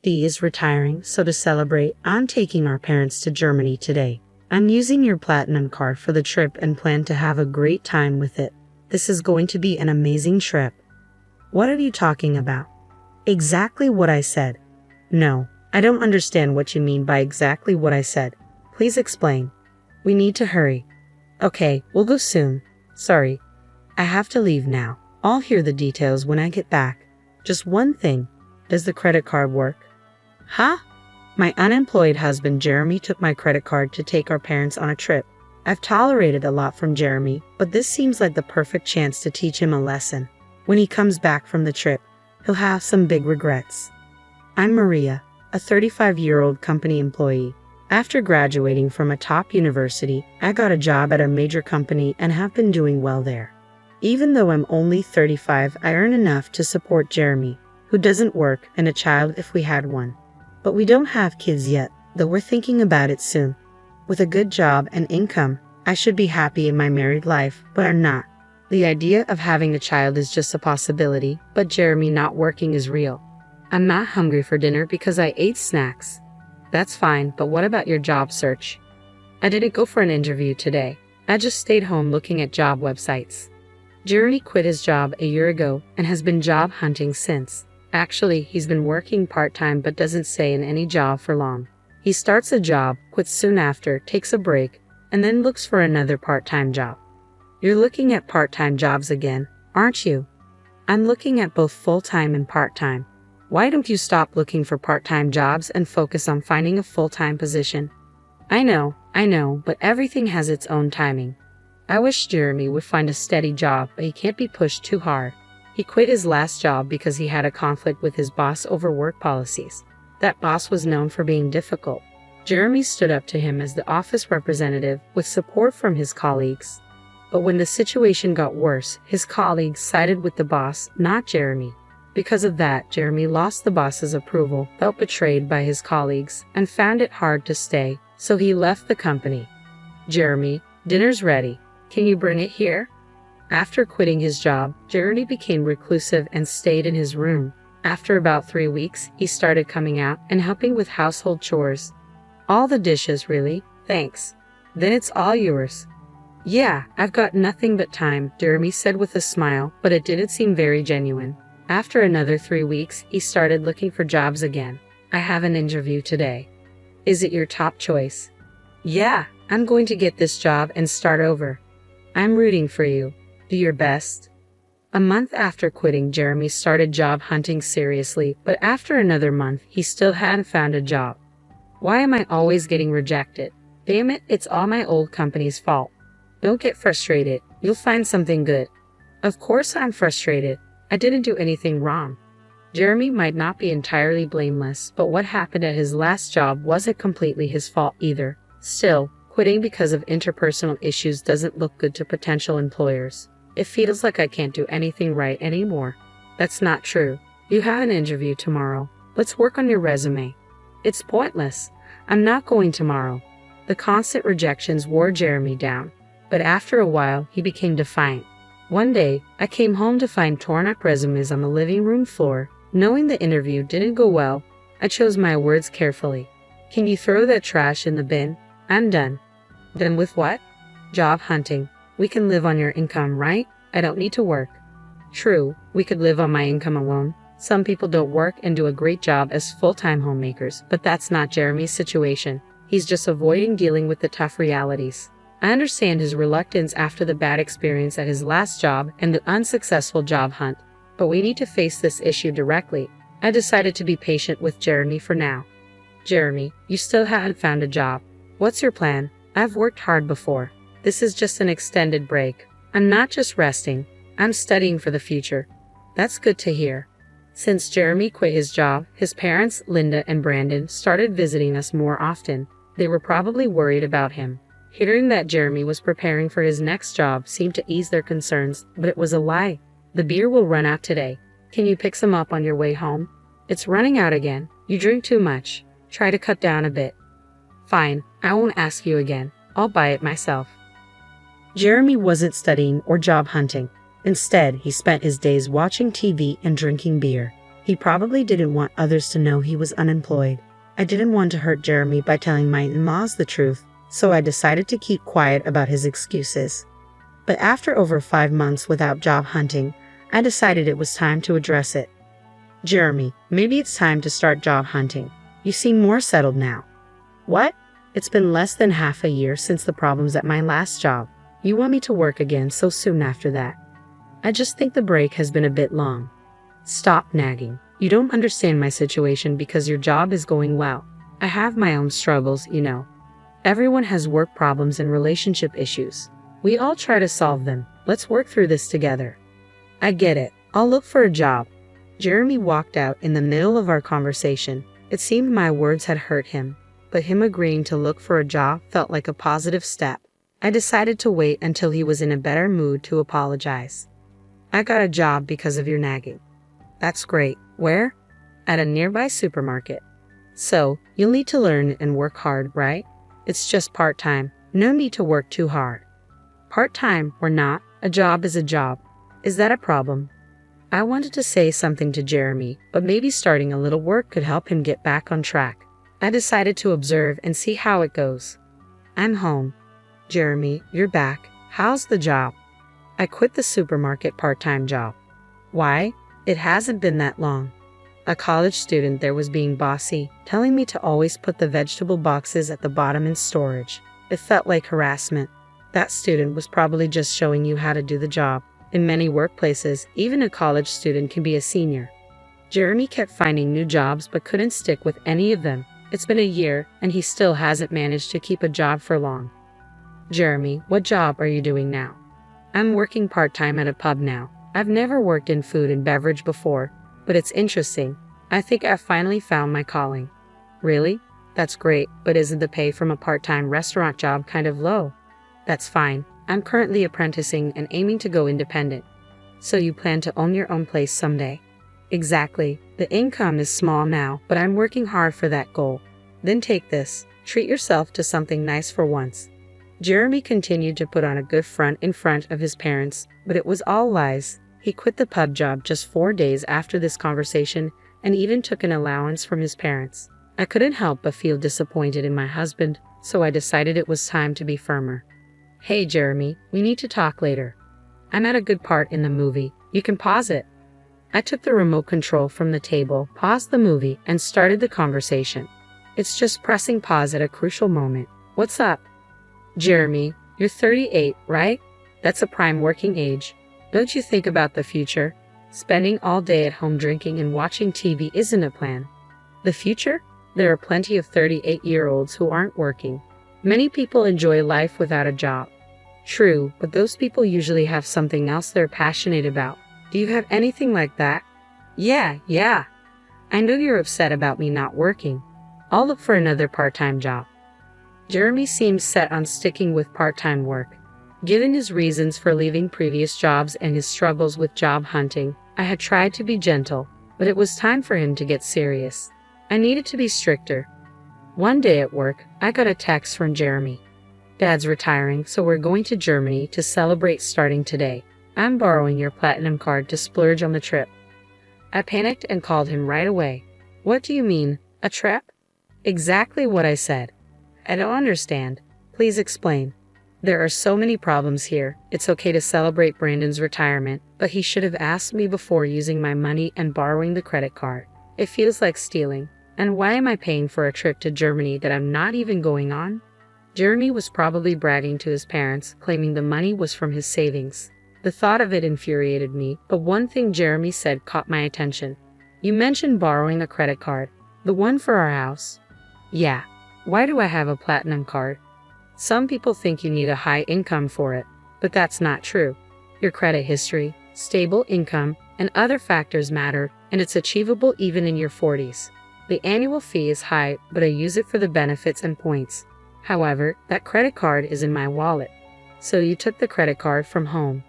hubby is retiring, so to celebrate, I'm taking our parents to Germany today. I'm using your platinum card for the trip and plan to have a great time with it. This is going to be an amazing trip. What are you talking about? Exactly what I said. No, I don't understand what you mean by exactly what I said. Please explain. We need to hurry. Okay, we'll go soon. Sorry, I have to leave now. I'll hear the details when I get back. Just one thing. Does the credit card work? Huh? My unemployed husband Jeremy took my credit card to take our parents on a trip. I've tolerated a lot from Jeremy, but this seems like the perfect chance to teach him a lesson. When he comes back from the trip, he'll have some big regrets. I'm Maria, a 35-year-old company employee. After graduating from a top university, I got a job at a major company and have been doing well there. Even though I'm only 35, I earn enough to support Jeremy, who doesn't work, and a child if we had one. But we don't have kids yet, though we're thinking about it soon. With a good job and income, I should be happy in my married life, but I'm not. The idea of having a child is just a possibility, but Jeremy not working is real. I'm not hungry for dinner because I ate snacks. That's fine, but what about your job search? I didn't go for an interview today. I just stayed home looking at job websites. Jeremy quit his job a year ago and has been job hunting since. Actually, he's been working part-time but doesn't stay in any job for long. He starts a job, quits soon after, takes a break, and then looks for another part-time job. You're looking at part-time jobs again, aren't you? I'm looking at both full-time and part-time. Why don't you stop looking for part-time jobs and focus on finding a full-time position? I know, but everything has its own timing. I wish Jeremy would find a steady job, but he can't be pushed too hard. He quit his last job because he had a conflict with his boss over work policies. That boss was known for being difficult. Jeremy stood up to him as the office representative with support from his colleagues. But when the situation got worse, his colleagues sided with the boss, not Jeremy. Because of that, Jeremy lost the boss's approval, felt betrayed by his colleagues, and found it hard to stay, so he left the company. Jeremy, dinner's ready. Can you bring it here? After quitting his job, Jeremy became reclusive and stayed in his room. After about 3 weeks, he started coming out and helping with household chores. All the dishes, really? Thanks. Then it's all yours. Yeah, I've got nothing but time, Jeremy said with a smile, but it didn't seem very genuine. After another 3 weeks, he started looking for jobs again. I have an interview today. Is it your top choice? Yeah, I'm going to get this job and start over. I'm rooting for you. Do your best. A month after quitting, Jeremy started job hunting seriously, but after another month, he still hadn't found a job. Why am I always getting rejected? Damn it, it's all my old company's fault. Don't get frustrated. You'll find something good. Of course I'm frustrated. I didn't do anything wrong. Jeremy might not be entirely blameless, but what happened at his last job wasn't completely his fault either. Still, quitting because of interpersonal issues doesn't look good to potential employers. It feels like I can't do anything right anymore. That's not true. You have an interview tomorrow. Let's work on your resume. It's pointless. I'm not going tomorrow. The constant rejections wore Jeremy down, but after a while, he became defiant. One day, I came home to find torn-up resumes on the living room floor. Knowing the interview didn't go well, I chose my words carefully. Can you throw that trash in the bin? I'm done. Done with what? Job hunting. We can live on your income, right? I don't need to work. True, we could live on my income alone. Some people don't work and do a great job as full-time homemakers, but that's not Jeremy's situation. He's just avoiding dealing with the tough realities. I understand his reluctance after the bad experience at his last job and the unsuccessful job hunt, but we need to face this issue directly. I decided to be patient with Jeremy for now. Jeremy, you still haven't found a job. What's your plan? I've worked hard before. This is just an extended break. I'm not just resting. I'm studying for the future. That's good to hear. Since Jeremy quit his job, his parents, Linda and Brandon, started visiting us more often. They were probably worried about him. Hearing that Jeremy was preparing for his next job seemed to ease their concerns, but it was a lie. The beer will run out today. Can you pick some up on your way home? It's running out again. You drink too much. Try to cut down a bit. Fine, I won't ask you again. I'll buy it myself. Jeremy wasn't studying or job hunting. Instead, he spent his days watching TV and drinking beer. He probably didn't want others to know he was unemployed. I didn't want to hurt Jeremy by telling my in-laws the truth, so I decided to keep quiet about his excuses. But after over 5 months without job hunting, I decided it was time to address it. Jeremy, maybe it's time to start job hunting. You seem more settled now. What? It's been less than half a year since the problems at my last job. You want me to work again so soon after that? I just think the break has been a bit long. Stop nagging. You don't understand my situation because your job is going well. I have my own struggles, you know. Everyone has work problems and relationship issues. We all try to solve them. Let's work through this together. I get it. I'll look for a job. Jeremy walked out in the middle of our conversation. It seemed my words had hurt him, but him agreeing to look for a job felt like a positive step. I decided to wait until he was in a better mood to apologize. I got a job because of your nagging. That's great. Where? At a nearby supermarket. So, you'll need to learn and work hard, right? It's just part-time. No need to work too hard. Part-time or not, a job is a job. Is that a problem? I wanted to say something to Jeremy, but maybe starting a little work could help him get back on track. I decided to observe and see how it goes. I'm home. Jeremy, you're back. How's the job? I quit the supermarket part-time job. Why? It hasn't been that long. A college student there was being bossy, telling me to always put the vegetable boxes at the bottom in storage. It felt like harassment. That student was probably just showing you how to do the job. In many workplaces, even a college student can be a senior. Jeremy kept finding new jobs but couldn't stick with any of them. It's been a year, and he still hasn't managed to keep a job for long. Jeremy, what job are you doing now? I'm working part-time at a pub now. I've never worked in food and beverage before, but it's interesting. I think I've finally found my calling. Really? That's great, but isn't the pay from a part-time restaurant job kind of low? That's fine. I'm currently apprenticing and aiming to go independent. So you plan to own your own place someday? Exactly. The income is small now, but I'm working hard for that goal. Then take this. Treat yourself to something nice for once. Jeremy continued to put on a good front in front of his parents, but it was all lies. He quit the pub job just 4 days after this conversation and even took an allowance from his parents. I couldn't help but feel disappointed in my husband, so I decided it was time to be firmer. Hey Jeremy, we need to talk later. I'm at a good part in the movie. You can pause it. I took the remote control from the table, paused the movie, and started the conversation. It's just pressing pause at a crucial moment. What's up? Jeremy, you're 38, right? That's a prime working age. Don't you think about the future? Spending all day at home drinking and watching TV isn't a plan. The future? There are plenty of 38-year-olds who aren't working. Many people enjoy life without a job. True, but those people usually have something else they're passionate about. Do you have anything like that? Yeah. I know you're upset about me not working. I'll look for another part-time job. Jeremy seemed set on sticking with part-time work. Given his reasons for leaving previous jobs and his struggles with job hunting, I had tried to be gentle, but it was time for him to get serious. I needed to be stricter. One day at work, I got a text from Jeremy. Dad's retiring, so we're going to Germany to celebrate starting today. I'm borrowing your platinum card to splurge on the trip. I panicked and called him right away. What do you mean, a trip? Exactly what I said. I don't understand. Please explain. There are so many problems here. It's okay to celebrate Brandon's retirement, but he should have asked me before using my money and borrowing the credit card. It feels like stealing. And why am I paying for a trip to Germany that I'm not even going on? Jeremy was probably bragging to his parents, claiming the money was from his savings. The thought of it infuriated me, but one thing Jeremy said caught my attention. You mentioned borrowing a credit card. The one for our house? Yeah. Why do I have a platinum card? Some people think you need a high income for it, but that's not true. Your credit history, stable income, and other factors matter, and it's achievable even in your 40s. The annual fee is high, but I use it for the benefits and points. However, that credit card is in my wallet. So you took the credit card from home?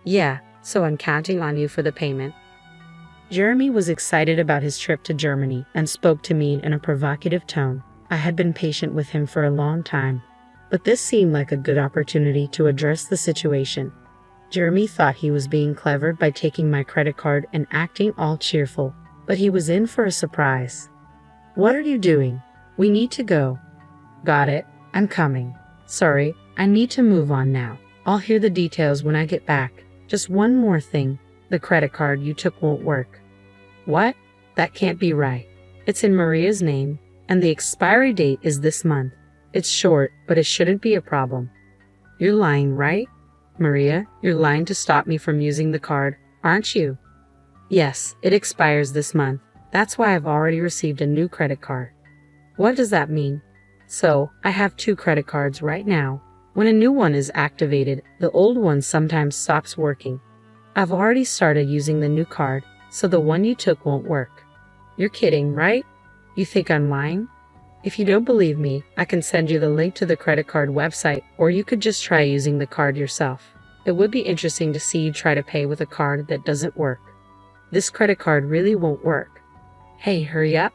Yeah, so I'm counting on you for the payment. Jeremy was excited about his trip to Germany and spoke to me in a provocative tone. I had been patient with him for a long time, but this seemed like a good opportunity to address the situation. Jeremy thought he was being clever by taking my credit card and acting all cheerful. but he was in for a surprise. "What are you doing? We need to go." "Got it. I'm coming. Sorry, I need to move on now. I'll hear the details when I get back. Just one more thing. The credit card you took won't work." "What? That can't be right. It's in Maria's name, and the expiry date is this month. It's short, but it shouldn't be a problem." "You're lying, right? Maria, you're lying to stop me from using the card, aren't you?" "Yes, it expires this month. That's why I've already received a new credit card." "What does that mean?" "So, I have 2 credit cards right now. When a new one is activated, the old one sometimes stops working. I've already started using the new card, so the one you took won't work." "You're kidding, right? You think I'm lying?" "If you don't believe me, I can send you the link to the credit card website, or you could just try using the card yourself. It would be interesting to see you try to pay with a card that doesn't work. This credit card really won't work." "Hey, hurry up."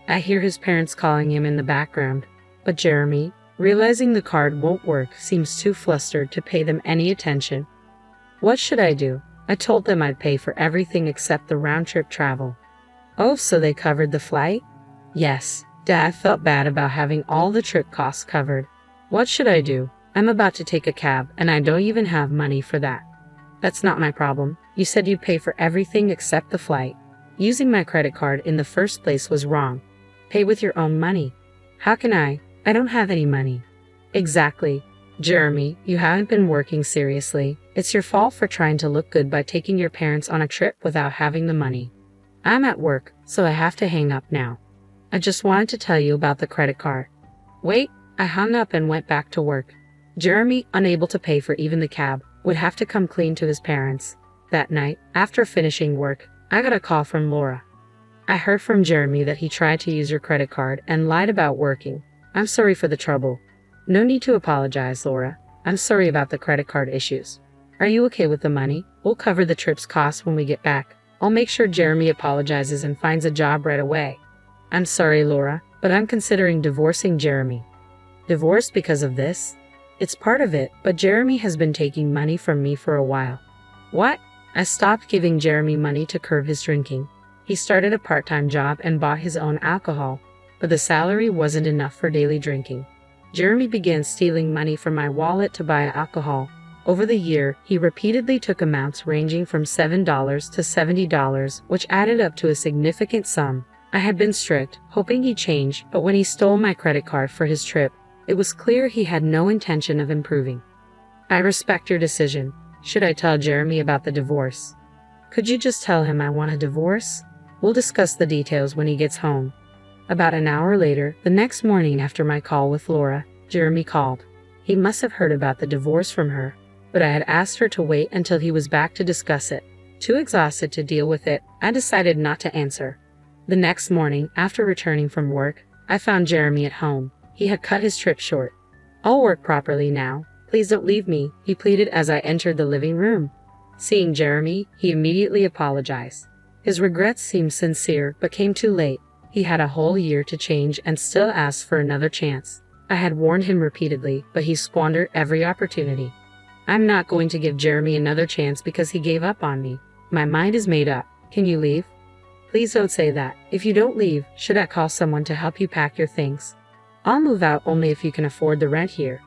I hear his parents calling him in the background, but Jeremy, realizing the card won't work, seems too flustered to pay them any attention. "What should I do? I told them I'd pay for everything except the round-trip travel." "Oh, so they covered the flight?" "Yes. Dad felt bad about having all the trip costs covered." "What should I do? I'm about to take a cab, and I don't even have money for that." "That's not my problem. You said you'd pay for everything except the flight. Using my credit card in the first place was wrong. Pay with your own money." "How can I? I don't have any money." "Exactly. Jeremy, you haven't been working seriously. It's your fault for trying to look good by taking your parents on a trip without having the money." "I'm at work, so I have to hang up now. I just wanted to tell you about the credit card." "Wait." I hung up and went back to work. Jeremy, unable to pay for even the cab, would have to come clean to his parents. That night, after finishing work, I got a call from Laura. "I heard from Jeremy that he tried to use your credit card and lied about working. I'm sorry for the trouble." "No need to apologize, Laura. I'm sorry about the credit card issues. Are you okay with the money? We'll cover the trip's costs when we get back. I'll make sure Jeremy apologizes and finds a job right away." "I'm sorry, Laura, but I'm considering divorcing Jeremy." "Divorce because of this?" "It's part of it, but Jeremy has been taking money from me for a while." "What?" I stopped giving Jeremy money to curb his drinking. He started a part-time job and bought his own alcohol, but the salary wasn't enough for daily drinking. Jeremy began stealing money from my wallet to buy alcohol. Over the year, he repeatedly took amounts ranging from $7 to $70, which added up to a significant sum. I had been strict, hoping he'd change, but when he stole my credit card for his trip, it was clear he had no intention of improving. "I respect your decision. Should I tell Jeremy about the divorce?" "Could you just tell him I want a divorce? We'll discuss the details when he gets home." About an hour later, the next morning after my call with Laura, Jeremy called. He must have heard about the divorce from her, but I had asked her to wait until he was back to discuss it. Too exhausted to deal with it, I decided not to answer. The next morning, after returning from work, I found Jeremy at home. He had cut his trip short. "I'll work properly now. Please don't leave me," he pleaded as I entered the living room. Seeing Jeremy, he immediately apologized. His regrets seemed sincere, but came too late. He had a whole year to change and still asked for another chance. I had warned him repeatedly, but he squandered every opportunity. I'm not going to give Jeremy another chance because he gave up on me. My mind is made up. Can you leave? Please don't say that. If you don't leave, should I call someone to help you pack your things? I'll move out only if you can afford the rent here.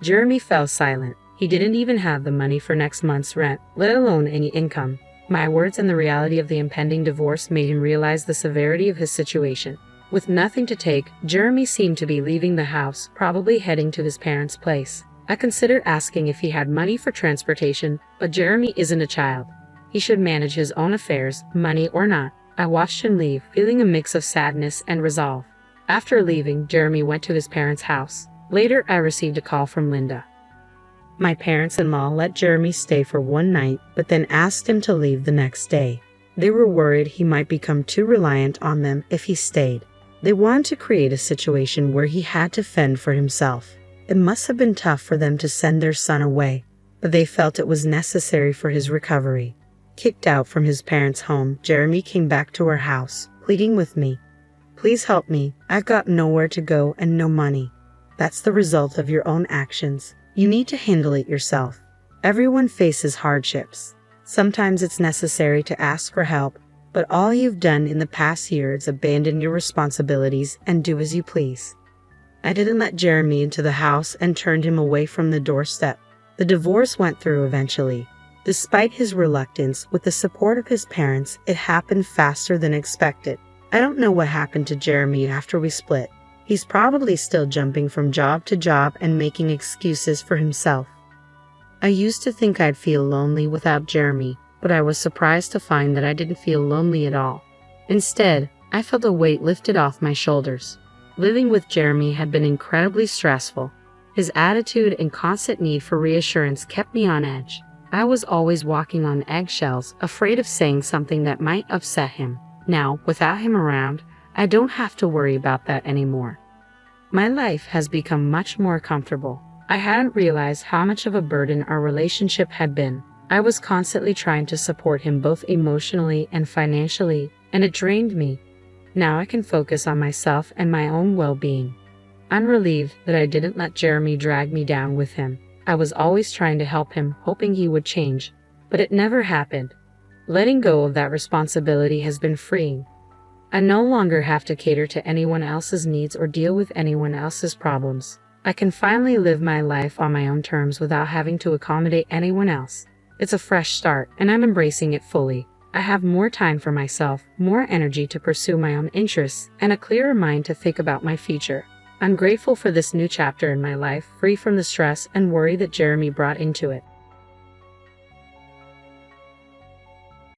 Jeremy fell silent. He didn't even have the money for next month's rent, let alone any income. My words and the reality of the impending divorce made him realize the severity of his situation. With nothing to take, Jeremy seemed to be leaving the house, probably heading to his parents' place. I considered asking if he had money for transportation, but Jeremy isn't a child. He should manage his own affairs, money or not. I watched him leave, feeling a mix of sadness and resolve. After leaving, Jeremy went to his parents' house. Later, I received a call from Linda. My parents-in-law let Jeremy stay for one night, but then asked him to leave the next day. They were worried he might become too reliant on them if he stayed. They wanted to create a situation where he had to fend for himself. It must have been tough for them to send their son away, but they felt it was necessary for his recovery. Kicked out from his parents' home, Jeremy came back to our house, pleading with me. Please help me. I've got nowhere to go and no money. That's the result of your own actions. You need to handle it yourself. Everyone faces hardships. Sometimes it's necessary to ask for help, but but all you've done in the past year is abandon your responsibilities and do as you please. I didn't let Jeremy into the house and turned him away from the doorstep. The divorce went through eventually. Despite his reluctance, with the support of his parents, it happened faster than expected. I don't know what happened to Jeremy after we split. He's probably still jumping from job to job and making excuses for himself. I used to think I'd feel lonely without Jeremy, but I was surprised to find that I didn't feel lonely at all. Instead, I felt a weight lifted off my shoulders. Living with Jeremy had been incredibly stressful. His attitude and constant need for reassurance kept me on edge. I was always walking on eggshells, afraid of saying something that might upset him. Now, without him around, I don't have to worry about that anymore. My life has become much more comfortable. I hadn't realized how much of a burden our relationship had been. I was constantly trying to support him both emotionally and financially, and it drained me. Now I can focus on myself and my own well-being. I'm relieved that I didn't let Jeremy drag me down with him. I was always trying to help him, hoping he would change, but it never happened. Letting go of that responsibility has been freeing. I no longer have to cater to anyone else's needs or deal with anyone else's problems. I can finally live my life on my own terms without having to accommodate anyone else. It's a fresh start, and I'm embracing it fully. I have more time for myself, more energy to pursue my own interests, and a clearer mind to think about my future. I'm grateful for this new chapter in my life, free from the stress and worry that Jeremy brought into it.